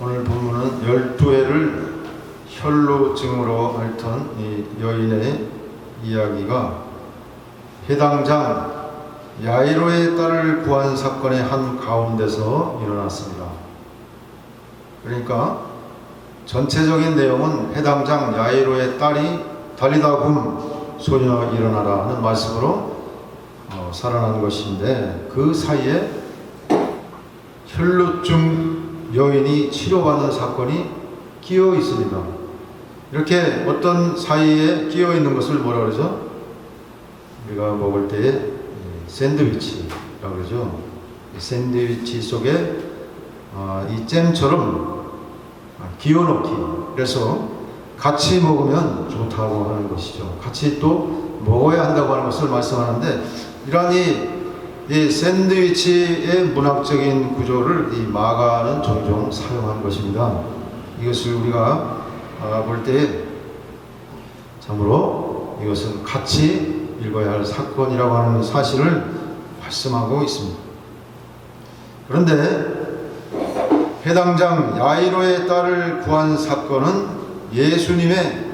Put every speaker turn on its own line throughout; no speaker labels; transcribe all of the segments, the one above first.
오늘 본문은 12회를 혈루증으로 앓던 이 여인의 이야기가 해당장 야이로의 딸을 구한 사건의 한 가운데서 일어났습니다. 그러니까 전체적인 내용은 해당장 야이로의 딸이 달리다 굼 소녀 일어나라 하는 말씀으로 살아난 것인데, 그 사이에 혈루증 여인이 치료받는 사건이 끼어 있습니다. 이렇게 어떤 사이에 끼어 있는 것을 뭐라 그러죠? 우리가 먹을 때 샌드위치라고 그러죠. 샌드위치 속에 이 잼처럼 끼워 넣기, 그래서 같이 먹으면 좋다고 하는 것이죠. 같이 또 먹어야 한다고 하는 것을 말씀하는데, 이러한 이 샌드위치의 문학적인 구조를 이 마가는 종종 사용한 것입니다. 이것을 우리가 볼 때 참으로 이것은 같이 읽어야 할 사건이라고 하는 사실을 말씀하고 있습니다. 그런데 해당장 야이로의 딸을 구한 사건은 예수님의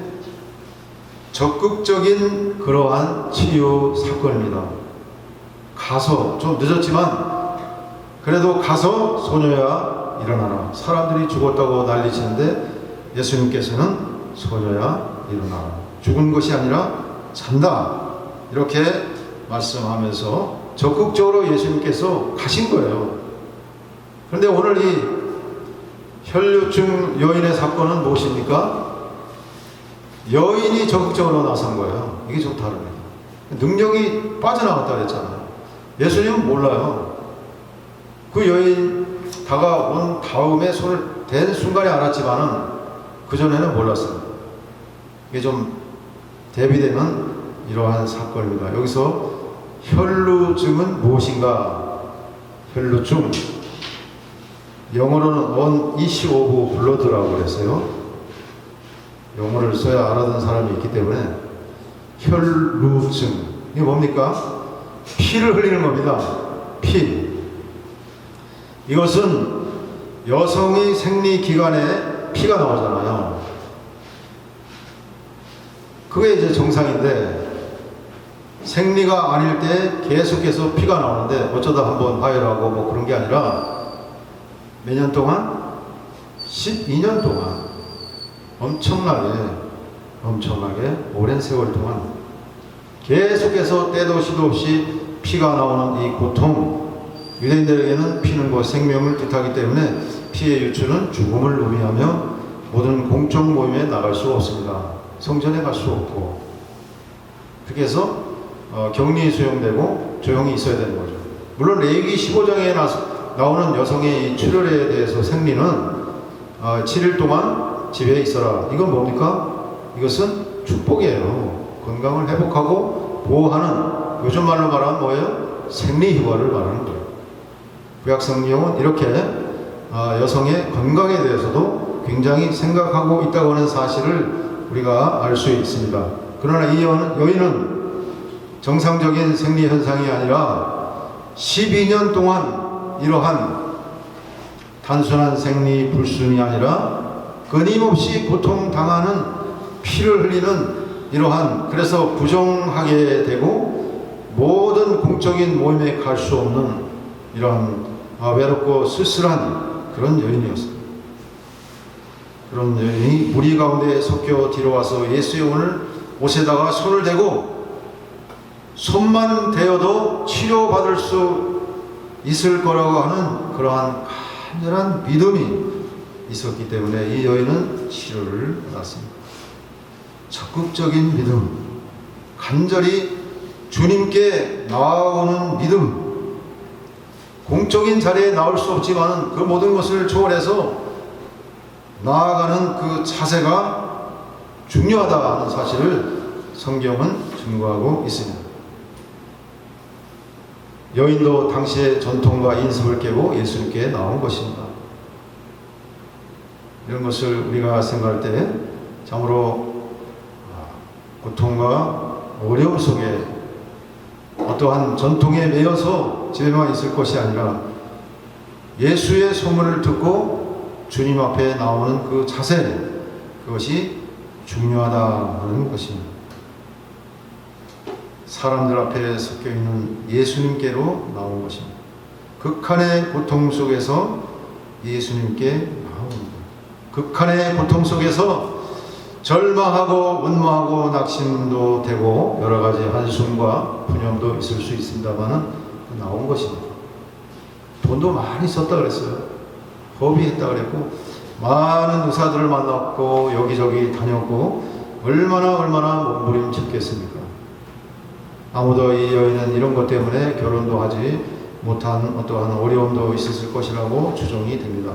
적극적인 그러한 치유 사건입니다. 가서, 좀 늦었지만 그래도 가서 소녀야 일어나라. 사람들이 죽었다고 난리치는데 예수님께서는 소녀야 일어나라. 죽은 것이 아니라 잔다. 이렇게 말씀하면서 적극적으로 예수님께서 가신 거예요. 그런데 오늘 이 혈루증 여인의 사건은 무엇입니까? 여인이 적극적으로 나선 거예요. 이게 좀 다릅니다. 능력이 빠져나갔다 그랬잖아요. 예수님은 몰라요. 그 여인 다가온 다음에 손을 댄 순간에 알았지만은 그전에는 몰랐습니다. 이게 좀 대비되는 이러한 사건입니다. 여기서 혈루증은 무엇인가? 혈루증, 영어로는 on issue of blood라고 그랬어요. 영어를 써야 알아듣는 사람이 있기 때문에 혈루증, 이게 뭡니까? 피를 흘리는 겁니다. 피. 이것은 여성의 생리기간에 피가 나오잖아요. 그게 이제 정상인데, 생리가 아닐 때 계속해서 피가 나오는데 어쩌다 한번 화해하고 뭐 그런 게 아니라 몇 년 동안? 12년 동안 엄청나게 오랜 세월 동안 계속해서 때도 시도 없이 피가 나오는 이 고통, 유대인들에게는 피는 곧 생명을 뜻하기 때문에 피의 유출은 죽음을 의미하며 모든 공적 모임에 나갈 수 없습니다. 성전에 갈 수 없고, 그렇게 해서 격리 수용되고 조용히 있어야 되는 거죠. 물론 레위기 15장에 나오는 여성의 이 출혈에 대해서 생리는 7일 동안 집에 있어라. 이건 뭡니까? 이것은 축복이에요. 건강을 회복하고 보호하는, 요즘 말로 말하면 뭐예요? 생리휴가를 말하는 거예요. 구약 성경은 이렇게 여성의 건강에 대해서도 굉장히 생각하고 있다고 하는 사실을 우리가 알 수 있습니다. 그러나 이 여인은 정상적인 생리 현상이 아니라 12년 동안 이러한 단순한 생리 불순이 아니라 끊임없이 고통당하는, 피를 흘리는 이러한, 그래서 부정하게 되고 모든 공적인 모임에 갈 수 없는 이러한 외롭고 쓸쓸한 그런 여인이었습니다. 그런 여인이 무리 가운데 섞여 뒤로 와서 예수의 옷에다가 손을 대고 손만 대어도 치료받을 수 있을 거라고 하는 그러한 간절한 믿음이 있었기 때문에 이 여인은 치료를 받았습니다. 적극적인 믿음, 간절히 주님께 나아오는 믿음, 공적인 자리에 나올 수 없지만 그 모든 것을 초월해서 나아가는 그 자세가 중요하다는 사실을 성경은 증거하고 있습니다. 여인도 당시의 전통과 인습을 깨고 예수님께 나온 것입니다. 이런 것을 우리가 생각할 때 참으로 고통과 어려움 속에 어떠한 전통에 매여서 집에만 있을 것이 아니라 예수의 소문을 듣고 주님 앞에 나오는 그 자세, 그것이 중요하다는 것입니다. 사람들 앞에 섞여 있는 예수님께로 나온 것입니다. 극한의 고통 속에서 예수님께 나오는 것. 극한의 고통 속에서 절망하고 원망하고 낙심도 되고 여러 가지 한숨과 푸념도 있을 수 있습니다만은 나온 것입니다. 돈도 많이 썼다 그랬어요. 허비했다 그랬고 많은 의사들을 만났고 여기저기 다녔고 얼마나 몸부림쳤겠습니까? 아무도 이 여인은 이런 것 때문에 결혼도 하지 못한 어떠한 어려움도 있었을 것이라고 추정이 됩니다.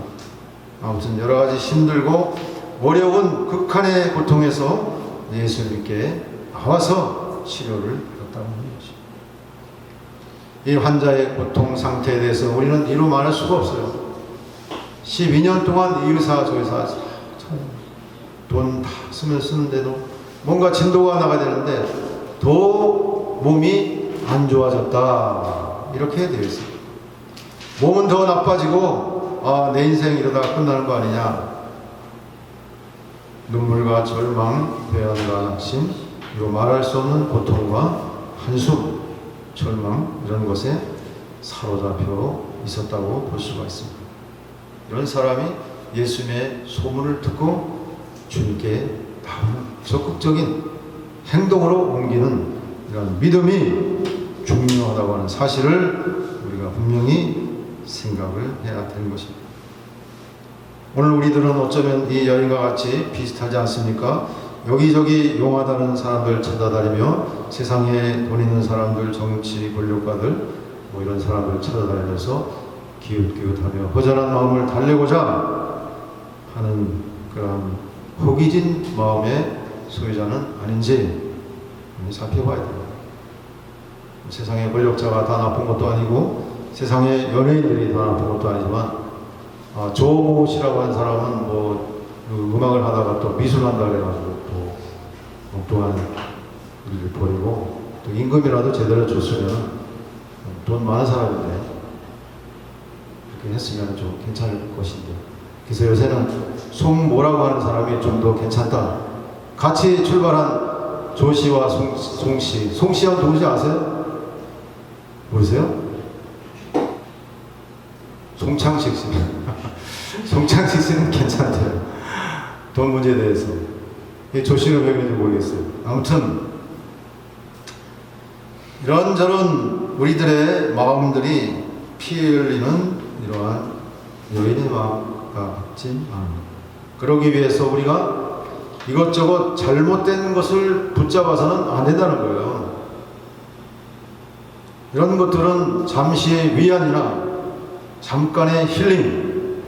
아무튼 여러 가지 힘들고 어려운 극한의 고통에서 예수님께 나와서 치료를 받았다는 것입니다. 이 환자의 고통 상태에 대해서 우리는 이루 말할 수가 없어요. 12년 동안 이 의사 저 의사 돈 다 쓰는데도 뭔가 진도가 나가야 되는데 더 몸이 안 좋아졌다 이렇게 되어 있습니다. 몸은 더 나빠지고 내 인생 이러다가 끝나는 거 아니냐. 눈물과 절망, 배안과 낙심, 이로 말할 수 없는 고통과 한숨, 절망 이런 것에 사로잡혀 있었다고 볼 수가 있습니다. 이런 사람이 예수님의 소문을 듣고 주님께 나오는 적극적인 행동으로 옮기는 이런 믿음이 중요하다고 하는 사실을 우리가 분명히 생각을 해야 되는 것입니다. 오늘 우리들은 어쩌면 이 여인과 같이 비슷하지 않습니까? 여기저기 용하다는 사람들 찾아다니며 세상에 돈 있는 사람들, 정치 권력가들 이런 사람들 찾아다니면서 기웃기웃하며 허전한 마음을 달래고자 하는 그런 호기진 마음의 소유자는 아닌지 살펴봐야 됩니다. 세상의 권력자가 다 나쁜 것도 아니고 세상의 연예인들이 다 나쁜 것도 아니지만 조모 씨라고 하는 사람은 그 음악을 하다가 또 미술한다 그래가지고 또 엉뚱한 일을 벌이고 또 임금이라도 제대로 줬으면 돈 많은 사람인데 그렇게 했으면 좀 괜찮을 것인데 그래서 요새는 송모라고 하는 사람이 좀 더 괜찮다. 같이 출발한 조 씨와 송 씨. 송 씨와 누구지 아세요? 모르세요? 송창식 씨. 송창식 씨는 괜찮대요. 돈 문제에 대해서. 조 씨는 왜 그런지 모르겠어요. 아무튼 이런저런 우리들의 마음들이 피 흘리는 이러한 여인의 마음과 같지 않은 그러기 위해서 우리가 이것저것 잘못된 것을 붙잡아서는 안 된다는 거예요. 이런 것들은 잠시의 위안이나 잠깐의 힐링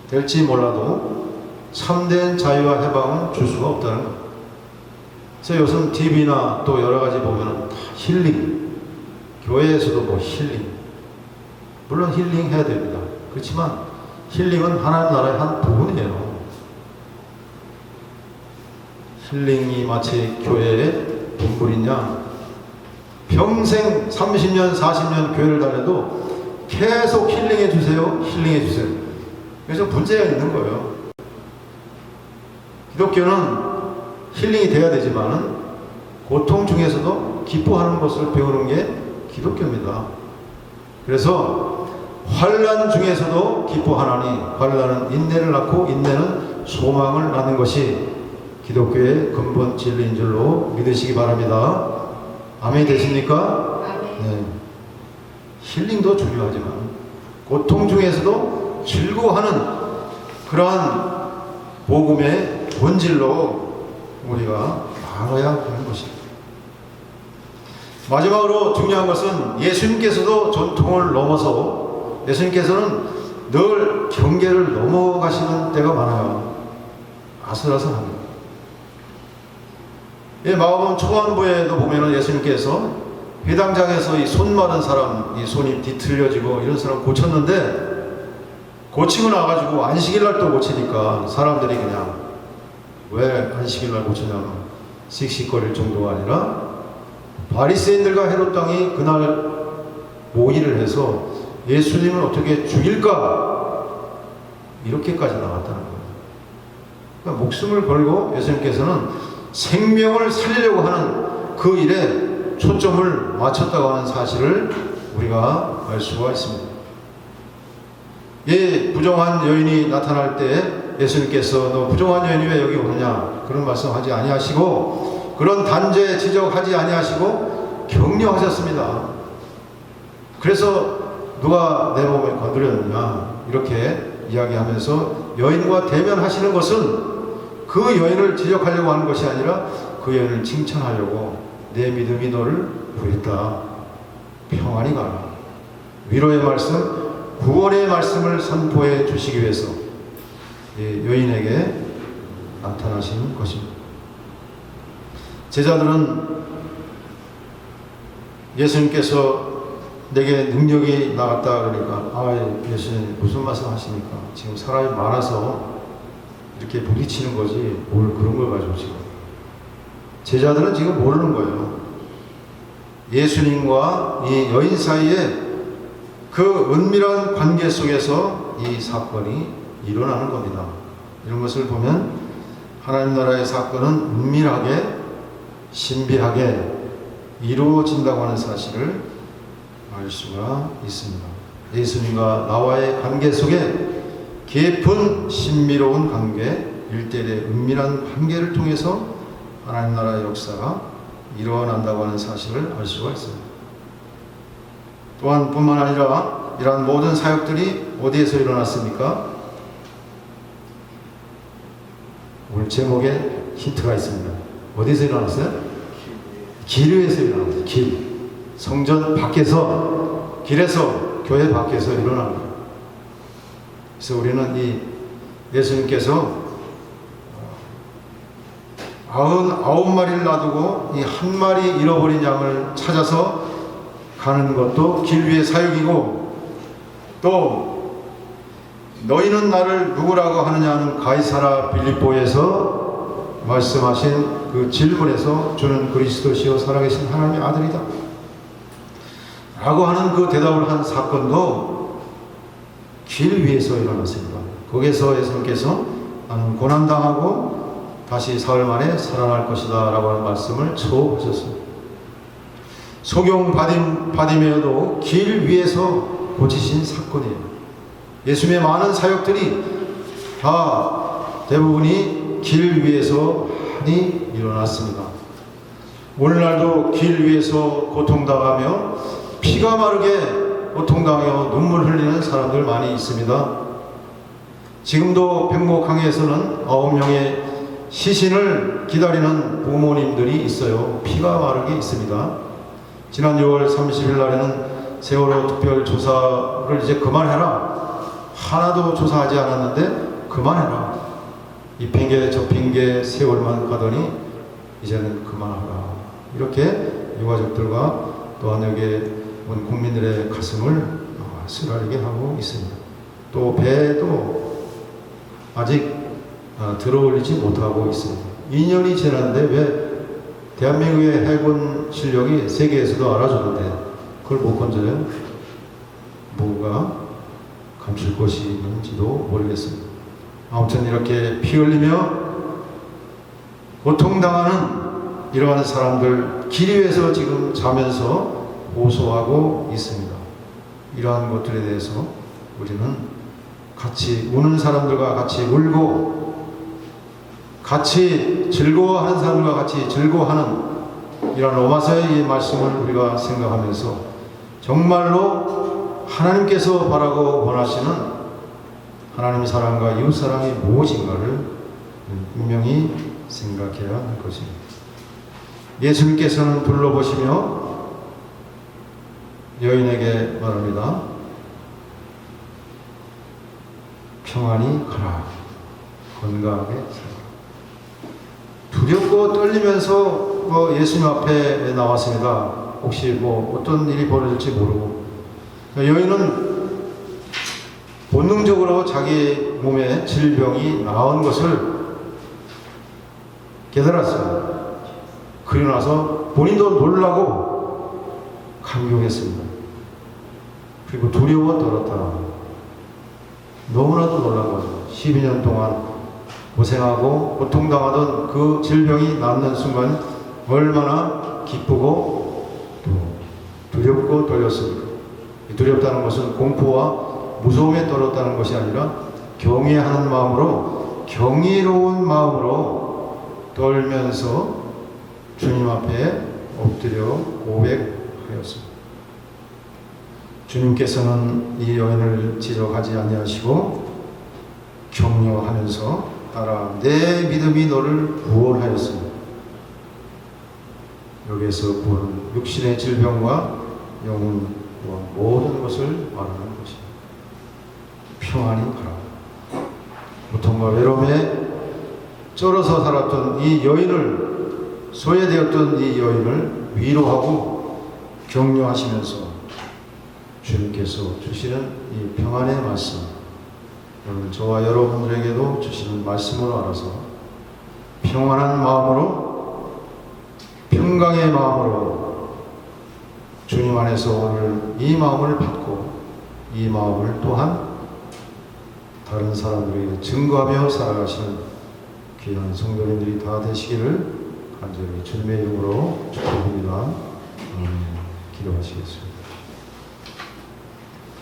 될지 몰라도 참된 자유와 해방은 줄 수가 없다는 거예요. 그래서 요즘 TV나 또 여러 가지 보면 다 힐링, 교회에서도 힐링, 물론 힐링 해야 됩니다. 그렇지만 힐링은 하나님 나라의 한 부분이에요. 힐링이 마치 교회의 분불이냐? 평생 30년, 40년 교회를 다녀도 계속 힐링해 주세요. 힐링해 주세요. 그래서 문제가 있는 거예요. 기독교는 힐링이 돼야 되지만은 고통 중에서도 기뻐하는 것을 배우는 게 기독교입니다. 그래서 환난 중에서도 기뻐하나니 환난은 인내를 낳고 인내는 소망을 낳는 것이 기독교의 근본 진리인 줄로 믿으시기 바랍니다. 아멘 되십니까? 네. 힐링도 중요하지만 고통 중에서도 즐거워하는 그러한 복음의 본질로 우리가 나아가야 하는 것입니다. 마지막으로 중요한 것은 예수님께서도 전통을 넘어서 예수님께서는 늘 경계를 넘어가시는 때가 많아요. 아슬아슬합니다. 이 마가복음 초반부에도 보면은 예수님께서 회당장에서 이 손 마른 사람, 이 손이 뒤틀려지고 이런 사람 고쳤는데 고치고 나가지고 안식일날 또 고치니까 사람들이 그냥 왜 안식일날 고치냐면 씩씩거릴 정도가 아니라 바리새인들과 헤롯 왕이 그날 모의를 해서 예수님을 어떻게 죽일까 이렇게까지 나갔다는 거예요. 그러니까 목숨을 걸고 예수님께서는 생명을 살리려고 하는 그 일에 초점을 맞췄다고 하는 사실을 우리가 알 수가 있습니다. 이 부정한 여인이 나타날 때 예수님께서 너 부정한 여인이 왜 여기 오느냐 그런 말씀하지 아니하시고 그런 단죄 지적하지 아니하시고 격려하셨습니다. 그래서 누가 내 몸에 건드렸느냐 이렇게 이야기하면서 여인과 대면하시는 것은 그 여인을 지적하려고 하는 것이 아니라 그 여인을 칭찬하려고 내 믿음이 너를 구했다. 평안히 가라. 위로의 말씀, 구원의 말씀을 선포해 주시기 위해서 여인에게 나타나신 것입니다. 제자들은 예수님께서 내게 능력이 나갔다 그러니까 예수님 무슨 말씀 하십니까? 지금 사람이 많아서 이렇게 부딪히는 거지 뭘 그런 걸 가지고 지금. 제자들은 지금 모르는 거예요. 예수님과 이 여인 사이에 그 은밀한 관계 속에서 이 사건이 일어나는 겁니다. 이런 것을 보면 하나님 나라의 사건은 은밀하게 신비하게 이루어진다고 하는 사실을 알 수가 있습니다. 예수님과 나와의 관계 속에 깊은 신비로운 관계, 일대일의 은밀한 관계를 통해서 하나님 나라의 역사가 일어난다고 하는 사실을 알 수가 있습니다. 또한 뿐만 아니라 이러한 모든 사역들이 어디에서 일어났습니까? 오늘 제목에 힌트가 있습니다. 어디서 일어났어요? 길 위에서 일어났어요. 길. 성전 밖에서, 길에서, 교회 밖에서 일어난 거예요. 그래서 우리는 이 예수님께서 99마리를 놔두고 이 한 마리 잃어버린 양을 찾아서 가는 것도 길 위의 사역이고, 또 너희는 나를 누구라고 하느냐는 가이사라 빌립보에서 말씀하신 그 질문에서 주는 그리스도시요 살아계신 하나님의 아들이다 라고 하는 그 대답을 한 사건도 길 위에서 일어났습니다. 거기서 예수님께서 나는 고난당하고 다시 사흘 만에 살아날 것이다 라고 하는 말씀을 처하셨습니다. 소경 바디메어도 길 위에서 고치신 사건이에요. 예수님의 많은 사역들이 다 대부분이 길 위에서 많이 일어났습니다. 오늘날도 길 위에서 고통당하며 피가 마르게 고통당하며 눈물 흘리는 사람들 많이 있습니다. 지금도 백목항에서는 9명의 시신을 기다리는 부모님들이 있어요. 피가 마르게 있습니다. 지난 6월 30일 날에는 세월호 특별조사를 이제 그만해라. 하나도 조사하지 않았는데 그만해라. 이 핑계 저 핑계 세월만 가더니 이제는 그만하라. 이렇게 유가족들과 또한 여기에 온 국민들의 가슴을 쓰라리게 하고 있습니다. 또 배도 아직 들어올리지 못하고 있습니다. 2년이 지났는데 왜 대한민국의 해군 실력이 세계에서도 알아줬는데 그걸 못 건져요? 뭐가 감출 것이 있는지도 모르겠습니다. 아무튼 이렇게 피 흘리며 고통당하는 이러한 사람들 길 위에서 지금 자면서 호소하고 있습니다. 이러한 것들에 대해서 우리는 같이 우는 사람들과 같이 울고 같이 즐거워하는 사람들과 같이 즐거워하는 이런 로마서의 이 말씀을 우리가 생각하면서 정말로 하나님께서 바라고 원하시는 하나님의 사랑과 이웃 사랑이 무엇인가를 분명히 생각해야 할 것입니다. 예수님께서는 둘러보시며 여인에게 말합니다. 평안히 가라. 건강하게 살아. 두렵고 떨리면서 예수님 앞에 나왔습니다. 혹시 어떤 일이 벌어질지 모르고. 여인은 본능적으로 자기 몸에 질병이 나온 것을 깨달았습니다. 그리고 나서 본인도 놀라고 감격했습니다. 그리고 두려워 떨었다. 너무나도 놀란 거죠. 12년 동안 고생하고 고통당하던 그 질병이 낫는 순간 얼마나 기쁘고 또 두렵고 떨렸습니까? 두렵다는 것은 공포와 무서움에 떨었다는 것이 아니라 경외하는 마음으로, 경이로운 마음으로 떨면서 주님 앞에 엎드려 고백하였습니다. 주님께서는 이 여인을 지적하지 아니하시고 격려하면서 따라 내 믿음이 너를 구원하였습니다. 여기에서 구원은 육신의 질병과 영혼과 모든 것을 말하는 것입니다. 평안히 가라. 고통과 외로움에 쩔어서 살았던 이 여인을, 소외되었던 이 여인을 위로하고 격려하시면서 주님께서 주시는 이 평안의 말씀, 오늘 저와 여러분들에게도 주시는 말씀으로 알아서 평안한 마음으로, 평강의 마음으로 주님 안에서 오늘 이 마음을 받고 이 마음을 또한 다른 사람들에게 증거하며 살아가시는 귀한 성도님들이 다 되시기를 간절히 주님의 이름으로 축복합니다. 기도하시겠습니다.